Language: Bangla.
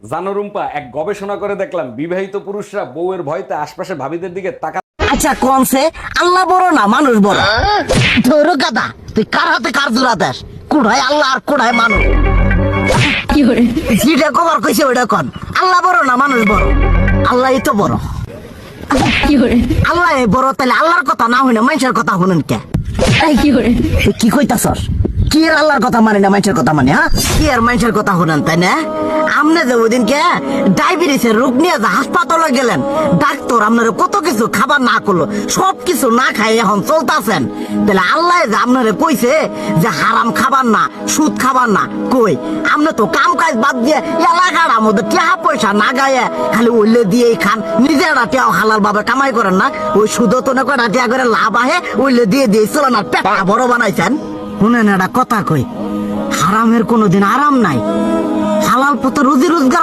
জানো রুম্পা, এক গবেষণা করে দেখলাম বিবাহিত পুরুষরা বউয়ের ভয়তে আশপাশে ভাবিদের দিকে তাকা। আচ্ছা কনসে আল্লাহ বড় না মানুষ বড়? ধরো গাদা, তুই কার হাতে কার জোড়া দেশ? কোড়ায় আল্লাহ আর কোড়ায় মানুষ। যেটা কবার কইছে ওইটা কন। আল্লাহ বড় না মানুষ বড়? আল্লাহই তো বড়। আল্লাহ বড়, তাহলে আল্লাহর কথা না হইনা মানুষের কথা শুনেন কে? তুই কি কইতাছস? কি এর আল্লাহর কথা মানে না মানুষের কথা মানে? হ্যাঁ, কি আর মানুষের কথা শুনেন তাই না? আমনে যে ওই দিনকে ডায়াবেটিসের রোগ নিয়ে যে হাসপাতালে গেলেন, ডাক্তার আপনার কত কিছু খাবার না করলো, সব কিছু না খাই এখন চলতেছেন। তাহলে আল্লাহ যে আপনারে কইছে যে হারাম খাবার না, সুদ খাবার না, কই আপনি তো কাম কাজ বাদ দিয়ে এলাকার মধ্যে টাকা পয়সা না গায়ে খালি ওইলে দিয়েই খান। নিজেরা টিয়াও হালাল ভাবে কামাই করেন না, ওই সুদ তো না করে টিয়া করে লাভ আহে ওইলে দিয়ে দিয়ে চলেন আর পেটা বড় বানাইছেন। শুনেন একটা কথা কই, হারামের কোনোদিন আরাম নাই, হালাল পথে রুজি রোজগার